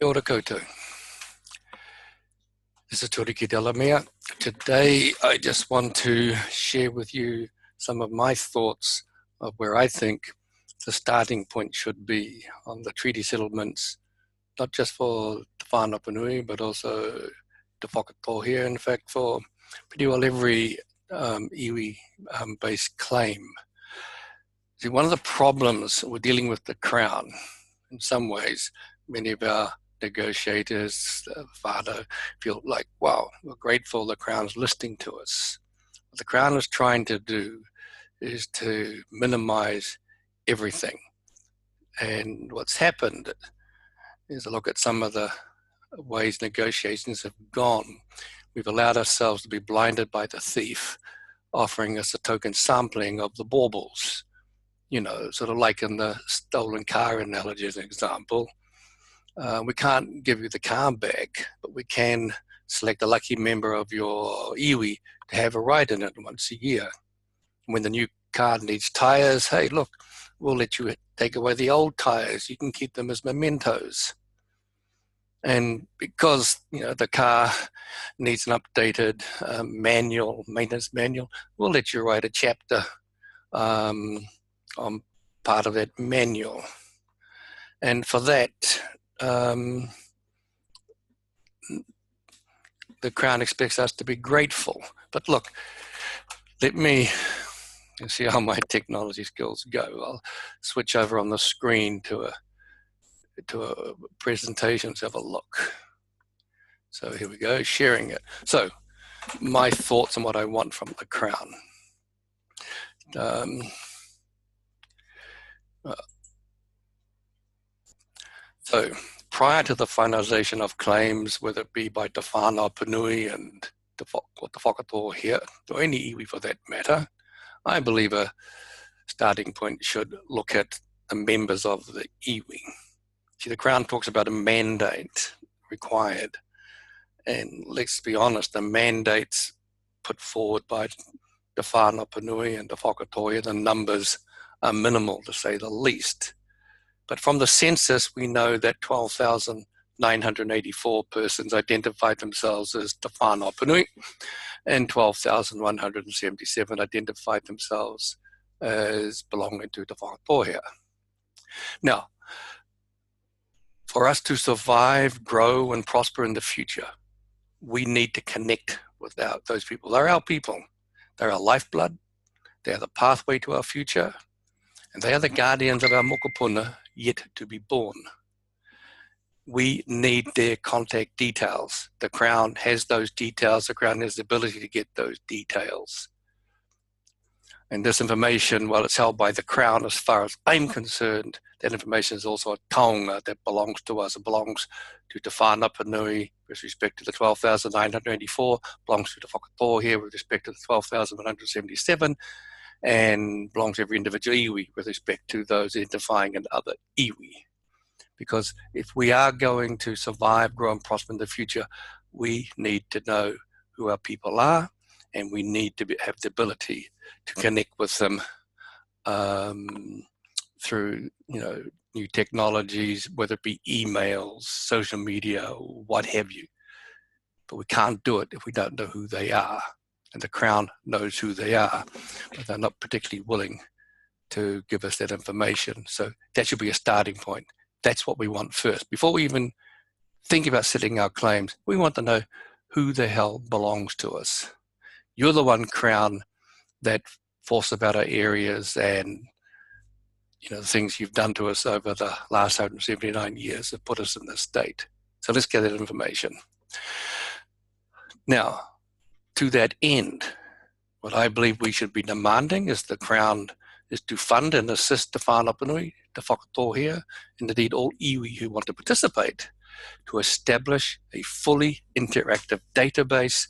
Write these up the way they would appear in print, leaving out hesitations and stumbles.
Kia ora koutou. This is Tuariki Delamere. Today, I just want to share with you some of my thoughts of where I think the starting point should be on the treaty settlements, not just for Te Whanau Apanui, but also Te Whakatō here, in fact, for pretty well every iwi-based claim. See, one of the problems we're dealing with the Crown, in some ways, many of our negotiators, whānau, feel like, wow, we're grateful the Crown's listening to us. What the Crown is trying to do is to minimize everything. And what's happened is, a look at some of the ways negotiations have gone. We've allowed ourselves to be blinded by the thief, offering us a token sampling of the baubles. You know, sort of like in the stolen car analogy as an example. We can't give you the car back, but we can select a lucky member of your iwi to have a ride in it once a year. When the new car needs tires, hey, look, we'll let you take away the old tires. You can keep them as mementos. And because, you know, the car needs an updated maintenance manual, we'll let you write a chapter on part of that manual. And for that, the Crown expects us to be grateful. But look, let me see how my technology skills go. I'll switch over on the screen to a presentation to have a look. So here we go, sharing it. So my thoughts on what I want from the Crown. So prior to the finalisation of claims, whether it be by Te Whanau Apanui and Te Whakatō here, or any iwi for that matter, I believe a starting point should look at the members of the iwi. See, the Crown talks about a mandate required, and let's be honest, the mandates put forward by Te Whanau Apanui and Te Whakatō here, the numbers are minimal to say the least. But from the census, we know that 12,984 persons identified themselves as Te Whanau Apanui, and 12,177 identified themselves as belonging to Te Whakatō here. Now, for us to survive, grow, and prosper in the future, we need to connect with those people. They're our people. They're our lifeblood. They are the pathway to our future. And they are the guardians of our mokopuna yet to be born. We need their contact details. The Crown has those details. The Crown has the ability to get those details. And this information, while it's held by the Crown, as far as I'm concerned, that information is also a taonga that belongs to us. It belongs to Te Whanau Apanui with respect to the 12,984, belongs to Te Whakatō here with respect to the 12,177, and belongs to every individual iwi with respect to those identifying another iwi. Because if we are going to survive, grow, and prosper in the future, we need to know who our people are, and we need to have the ability to connect with them through, you know, new technologies, whether it be emails, social media, or what have you. But we can't do it if we don't know who they are. And the Crown knows who they are, but they're not particularly willing to give us that information. So that should be a starting point. That's what we want first. Before we even think about setting our claims, we want to know who the hell belongs to us. You're the one, Crown, that forced about our areas and, you know, the things you've done to us over the last 179 years have put us in this state. So let's get that information. Now, to that end, what I believe we should be demanding is the Crown is to fund and assist Te Whanau Apanui, Te Whakatō here, and indeed all iwi who want to participate, to establish a fully interactive database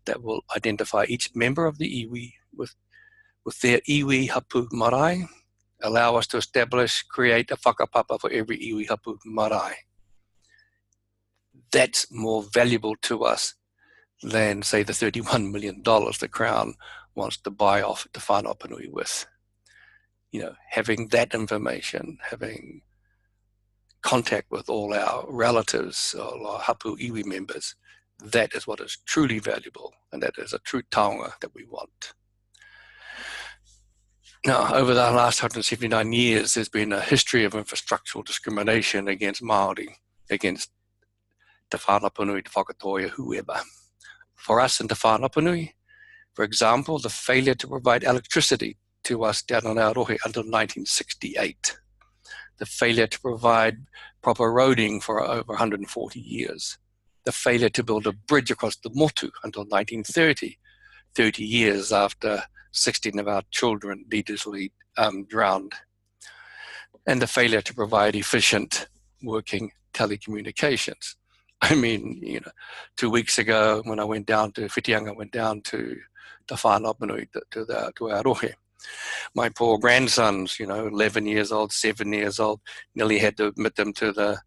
that will identify each member of the iwi with their iwi hapu marae, allow us to create a whakapapa for every iwi hapu marae. That's more valuable to us than, say, the $31 million the Crown wants to buy off Te Whanau Apanui with. You know, having that information, having contact with all our relatives, or our hapu iwi members. That is what is truly valuable, and that is a true taonga that we want. Now, over the last 179 years, there's been a history of infrastructural discrimination against Māori, against Te Whanau, Te Whakatoa, whoever. For us in Te Whanau, for example, the failure to provide electricity to us down on Aotearoa until 1968. The failure to provide proper roading for over 140 years. The failure to build a bridge across the Motu until 1930, 30 years after 16 of our children needlessly drowned. And the failure to provide efficient working telecommunications. I mean, 2 weeks ago when I went down to Whitianga, went down to Te Whanau, to Aotearoa. My poor grandsons, 11 years old, 7 years old, nearly had to admit them to the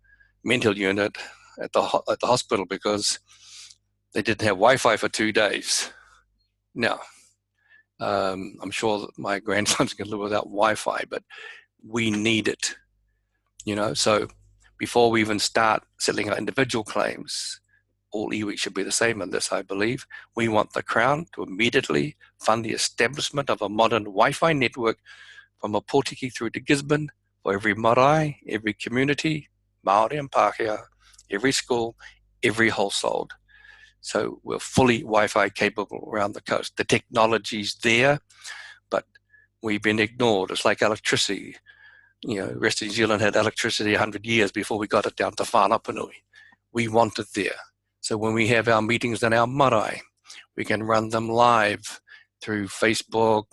mental unit at the hospital because they didn't have Wi-Fi for 2 days. Now, I'm sure that my grandsons can live without Wi-Fi, but we need it, So before we even start settling our individual claims, all iwi should be the same in this, I believe. We want the Crown to immediately fund the establishment of a modern Wi-Fi network from Opotiki through to Gisborne for every marae, every community, Māori and Pākehā, every school, every household. So we're fully Wi-Fi capable around the coast. The technology's there, but we've been ignored. It's like electricity. Rest of New Zealand had electricity 100 years before we got it down to Apanui. We want it there. So when we have our meetings in our marae, we can run them live through Facebook,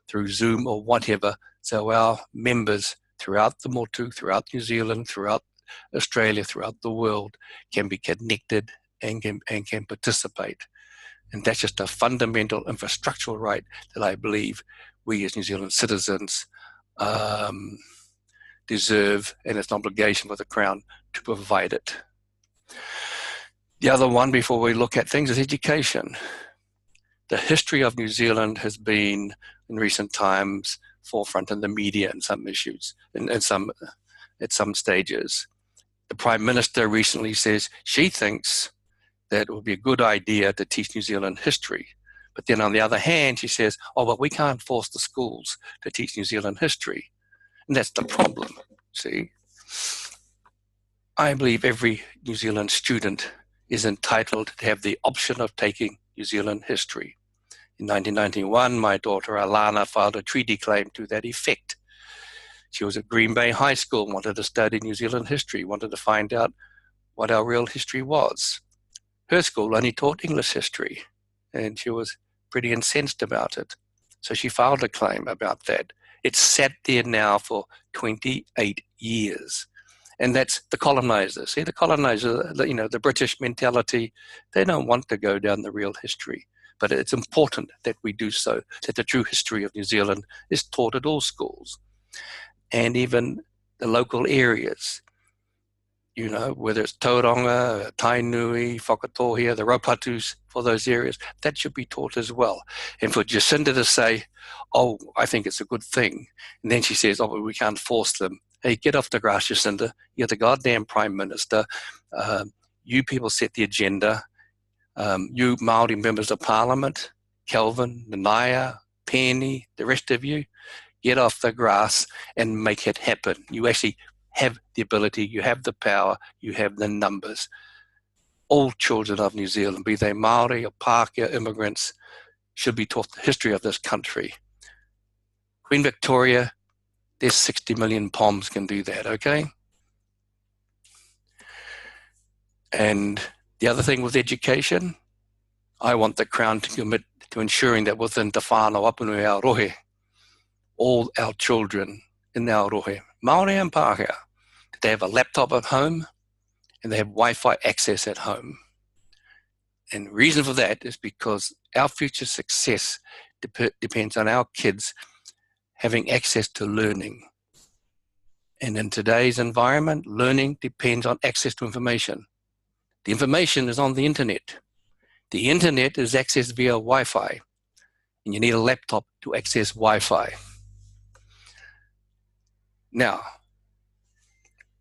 through Zoom or whatever. So our members throughout the Motu, throughout New Zealand, throughout Australia, throughout the world can be connected and can participate. And that's just a fundamental infrastructural right that I believe we as New Zealand citizens deserve, and it's an obligation for the Crown to provide it. The other one, before we look at things, is education. The history of New Zealand has been, in recent times, forefront in the media in some issues, at some stages. The Prime Minister recently says she thinks that it would be a good idea to teach New Zealand history. But then on the other hand, she says, but we can't force the schools to teach New Zealand history. And that's the problem, see? I believe every New Zealand student is entitled to have the option of taking New Zealand history. In 1991, my daughter Alana filed a treaty claim to that effect. She was at Green Bay High School, wanted to study New Zealand history, wanted to find out what our real history was. Her school only taught English history, and she was pretty incensed about it. So she filed a claim about that. It's sat there now for 28 years. And that's the colonizers. See, the colonizers, the British mentality, they don't want to go down the real history. But it's important that we do so, that the true history of New Zealand is taught at all schools. And even the local areas, whether it's Tauranga, Tainui, Whakatohea, the Raupatus for those areas, that should be taught as well. And for Jacinda to say, I think it's a good thing. And then she says, but we can't force them. Hey, get off the grass, Jacinda. You're the goddamn Prime Minister. You people set the agenda. You Māori members of Parliament, Kelvin, Nanaya, Penny, the rest of you, get off the grass and make it happen. You actually have the ability, you have the power, you have the numbers. All children of New Zealand, be they Māori or Pākehā immigrants, should be taught the history of this country. Queen Victoria, there's 60 million POMs can do that, okay? And the other thing with education, I want the Crown to commit to ensuring that within Te Whanau, Apanui, Aotearoa, all our children in Aotearoa, Māori and Pākehā, that they have a laptop at home and they have Wi-Fi access at home. And the reason for that is because our future success depends on our kids having access to learning. And in today's environment, learning depends on access to information. The information is on the internet. The internet is accessed via Wi-Fi, and you need a laptop to access Wi-Fi. Now,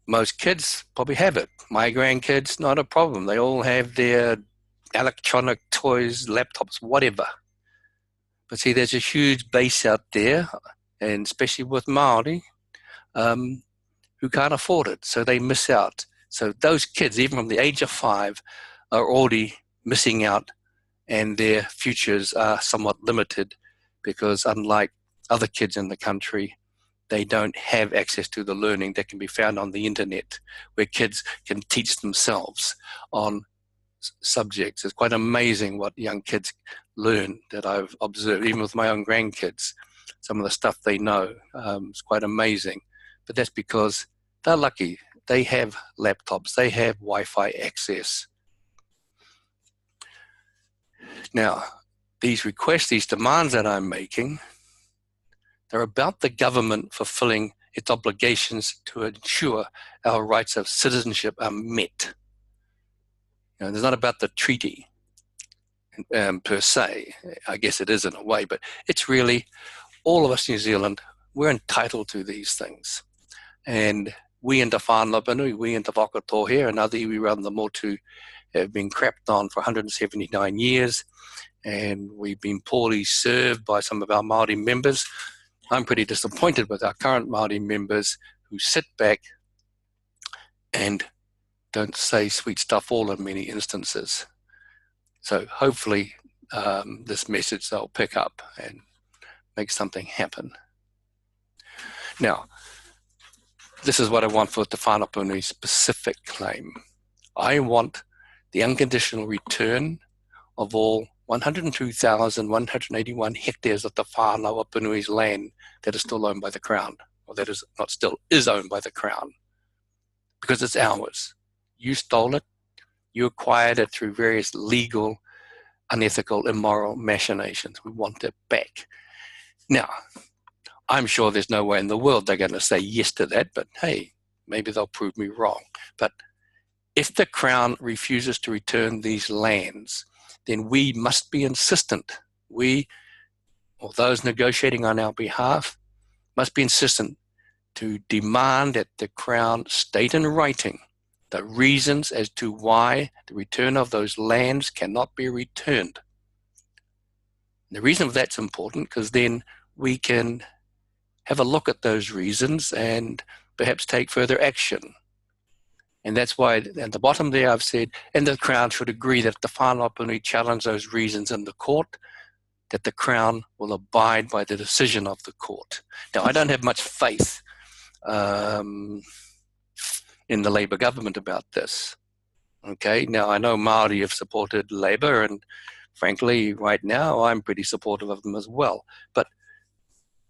most kids probably have it. My grandkids, not a problem. They all have their electronic toys, laptops, whatever. But see, there's a huge base out there, and especially with Māori, who can't afford it, so they miss out. So those kids, even from the age of 5, are already missing out, and their futures are somewhat limited because unlike other kids in the country, they don't have access to the learning that can be found on the internet, where kids can teach themselves on subjects. It's quite amazing what young kids learn that I've observed, even with my own grandkids. Some of the stuff they know is quite amazing. But that's because they're lucky. They have laptops. They have Wi-Fi access. Now, these requests, these demands that I'm making, they're about the government fulfilling its obligations to ensure our rights of citizenship are met. It's not about the treaty per se. I guess it is in a way, but it's really all of us New Zealand, we're entitled to these things. And we in Te Whanau, we in Te Whakatohea and other iwi around the motu have been crapped on for 179 years, and we've been poorly served by some of our Māori members. I'm pretty disappointed with our current Māori members who sit back and don't say sweet stuff all in many instances. So hopefully this message they'll pick up and make something happen. Now, this is what I want for the Whanau specific claim. I want the unconditional return of all 102,181 hectares of the Whanau Apanui's land that is still owned by the Crown, or that is not still, is owned by the Crown, because it's ours. You stole it, you acquired it through various legal, unethical, immoral machinations. We want it back. Now, I'm sure there's no way in the world they're going to say yes to that, but hey, maybe they'll prove me wrong. But if the Crown refuses to return these lands, then we must be insistent. We, or those negotiating on our behalf, must be insistent to demand that the Crown state in writing the reasons as to why the return of those lands cannot be returned. The reason for that's important because then we can have a look at those reasons and perhaps take further action. And that's why at the bottom there I've said, and the Crown should agree that if the Whanau Apanui challenge those reasons in the court, that the Crown will abide by the decision of the court. Now, I don't have much faith in the Labour government about this. Okay, now I know Māori have supported Labour, and frankly, right now, I'm pretty supportive of them as well. But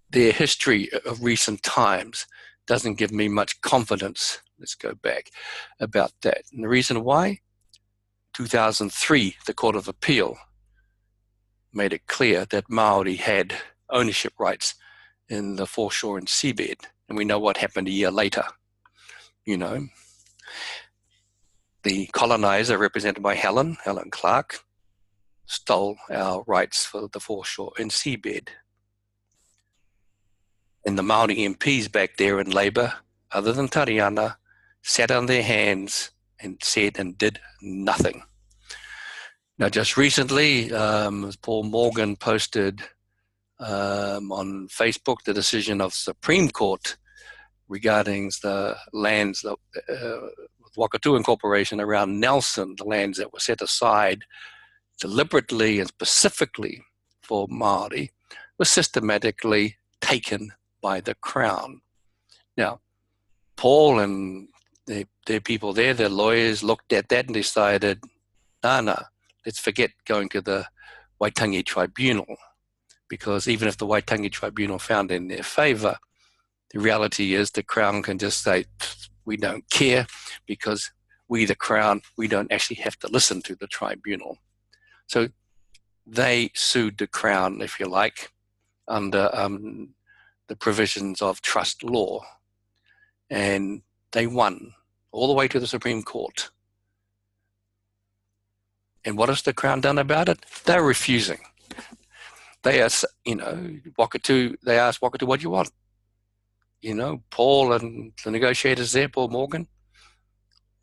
their history of recent times doesn't give me much confidence, let's go back, about that. And the reason why? 2003, the Court of Appeal made it clear that Māori had ownership rights in the foreshore and seabed. And we know what happened a year later. You know, the colonizer, represented by Helen Clark, stole our rights for the foreshore and seabed. And the Māori MPs back there in Labour, other than Tariana, sat on their hands and said and did nothing. Now, just recently, Paul Morgan posted on Facebook the decision of the Supreme Court regarding the lands with Wakatu Incorporation around Nelson, the lands that were set aside deliberately and specifically for Māori, were systematically taken by the Crown. Now, Paul and their people there, their lawyers, looked at that and decided, no, let's forget going to the Waitangi Tribunal, because even if the Waitangi Tribunal found in their favour, the reality is the Crown can just say, we don't care, because we, the Crown, we don't actually have to listen to the tribunal. So they sued the Crown, if you like, under the provisions of trust law. And they won all the way to the Supreme Court. And what has the Crown done about it? They're refusing. They are, Wakatu, they asked Wakatu, what do you want? Paul and the negotiators there, Paul Morgan,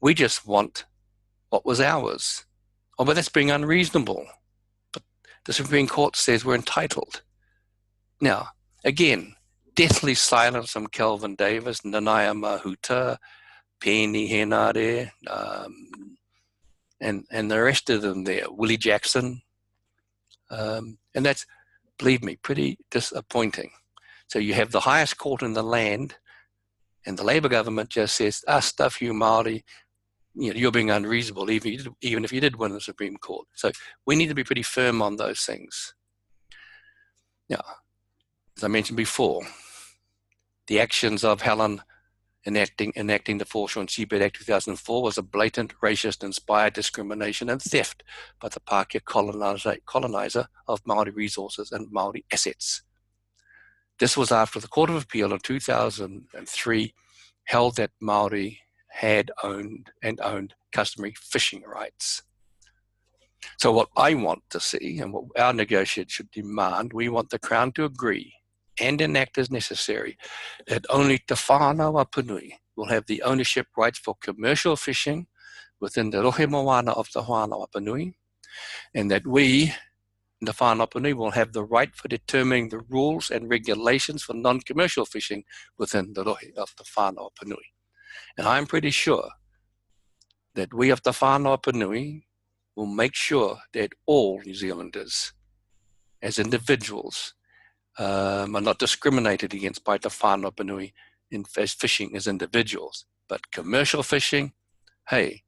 we just want what was ours. Oh, but that's being unreasonable. But the Supreme Court says we're entitled. Now, again, deathly silence from Kelvin Davis, Nanaia Mahuta, Penny Henare, and the rest of them there, Willie Jackson. And that's, believe me, pretty disappointing. So you have the highest court in the land, and the Labour government just says, stuff you Māori, you're being unreasonable, even if you did win the Supreme Court. So we need to be pretty firm on those things. Now, as I mentioned before, the actions of Helen enacting the Foreshore and Seabed Act 2004 was a blatant, racist-inspired discrimination and theft by the Pākehā colonizer of Māori resources and Māori assets. This was after the Court of Appeal in 2003 held that Māori had owned customary fishing rights. So what I want to see, and what our negotiators should demand, we want the Crown to agree and enact as necessary that only Te Whanau Apanui will have the ownership rights for commercial fishing within the rohe moana of Te Whanau Apanui, and that we, Te Whanau Apanui, will have the right for determining the rules and regulations for non-commercial fishing within the rohe of Te Whanau Apanui. And I'm pretty sure that we of Te Whanau Apanui will make sure that all New Zealanders, as individuals, are not discriminated against by Te Whanau Apanui in fishing as individuals. But commercial fishing, hey,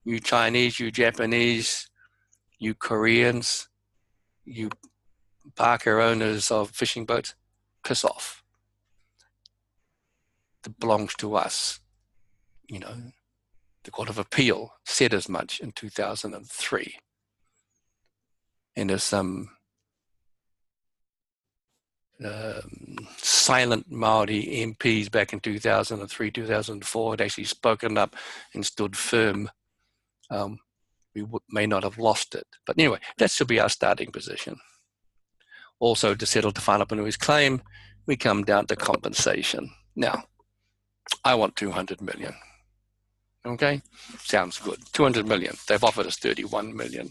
you Chinese, you Japanese, you Koreans, you Pākehā owners of fishing boats, piss off. It belongs to us. The Court of Appeal said as much in 2003. And there's some silent Māori MPs back in 2003, 2004 had actually spoken up and stood firm. We may not have lost it. But anyway, that should be our starting position. Also, to settle Te Whanau Apanui's claim, we come down to compensation. Now, I want 200 million. Okay? Sounds good. 200 million. They've offered us 31 million.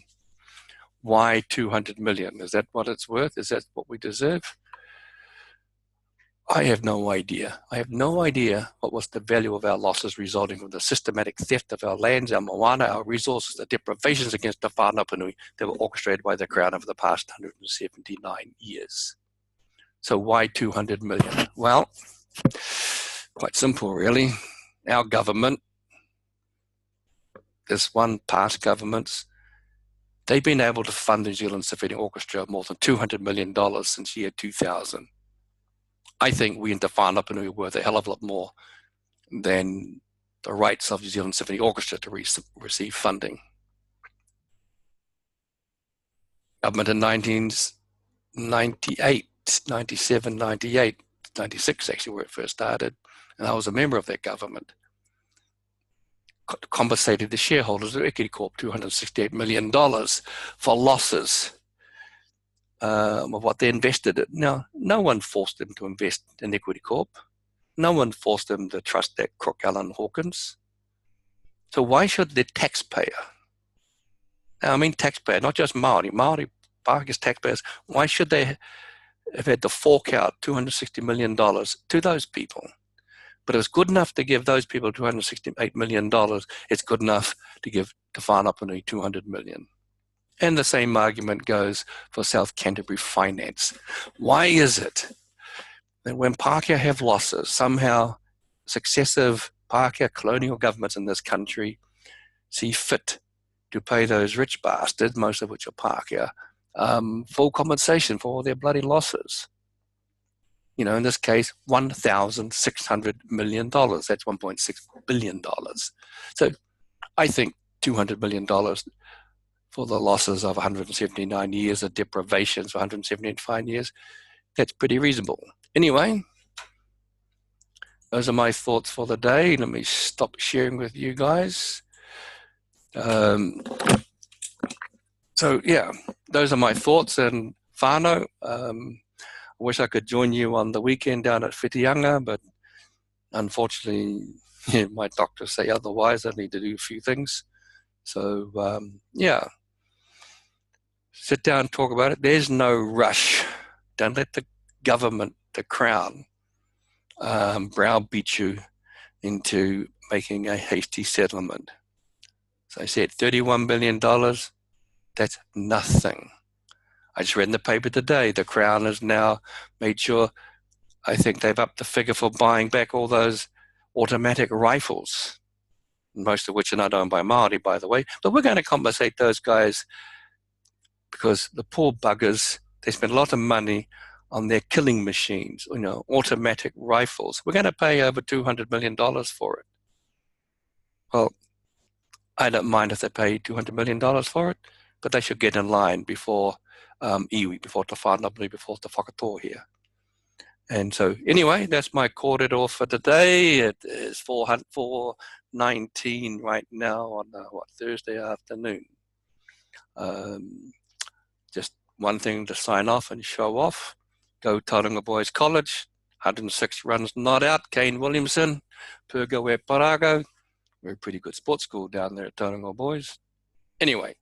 Why 200 million? Is that what it's worth? Is that what we deserve? I have no idea. I have no idea what was the value of our losses resulting from the systematic theft of our lands, our moana, our resources, the deprivations against Te Whanau Apanui that were orchestrated by the Crown over the past 179 years. So why 200 million? Well, quite simple, really. Our government, this one past governments, they've been able to fund the New Zealand Symphony Orchestra more than $200 million since year 2000. I think we in Te Whanau Apanui are worth a hell of a lot more than the rights of New Zealand Symphony Orchestra to receive funding. Government in 1998, 97, 98, 96 actually where it first started, and I was a member of that government, compensated the shareholders of Equity Corp $268 million for losses of what they invested in. Now, no one forced them to invest in Equity Corp. No one forced them to trust that crook Alan Hawkins. So why should the taxpayer, now I mean taxpayer, not just Māori Pākehā taxpayers, why should they have had to fork out $260 million to those people? But it was good enough to give those people $268 million. It's good enough to give Te Whanau Apanui $200 million. And the same argument goes for South Canterbury Finance. Why is it that when Pākehā have losses, somehow successive Pākehā colonial governments in this country see fit to pay those rich bastards, most of which are Pākehā, full compensation for all their bloody losses? In this case, $1,600 million. That's $1.6 billion. So I think $200 million for the losses of 179 years of deprivations for 175 years, that's pretty reasonable. Anyway, those are my thoughts for the day. Let me stop sharing with you guys. So yeah, those are my thoughts. And whānau, I wish I could join you on the weekend down at Whitianga, but unfortunately, my doctors say otherwise. I need to do a few things. So, yeah, sit down, talk about it. There's no rush. Don't let the government, the Crown, browbeat you into making a hasty settlement. So I said, $31 billion, that's nothing. I just read in the paper today, the Crown has now made sure, I think they've upped the figure for buying back all those automatic rifles, most of which are not owned by Māori, by the way. But we're going to compensate those guys because the poor buggers, they spend a lot of money on their killing machines, automatic rifles. We're going to pay over $200 million for it. Well, I don't mind if they pay $200 million for it, but they should get in line before iwi, before Te Whanau, before Te Whakatoa here. And so anyway, that's my kōrero for today. It is 4:19 right now on Thursday afternoon. Just one thing to sign off and show off. Go Tauranga Boys College, 106 runs not out. Kane Williamson, Purgo e Parago. We're a pretty good sports school down there at Tauranga Boys. Anyway,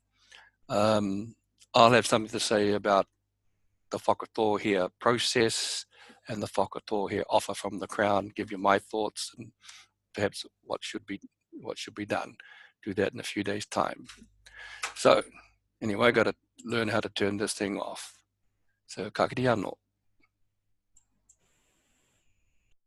I'll have something to say about the whakatoa here process and the whakatoa here offer from the Crown, give you my thoughts and perhaps what should be done. Do that in a few days' time. So anyway, I got to learn how to turn this thing off. So ka kite anō.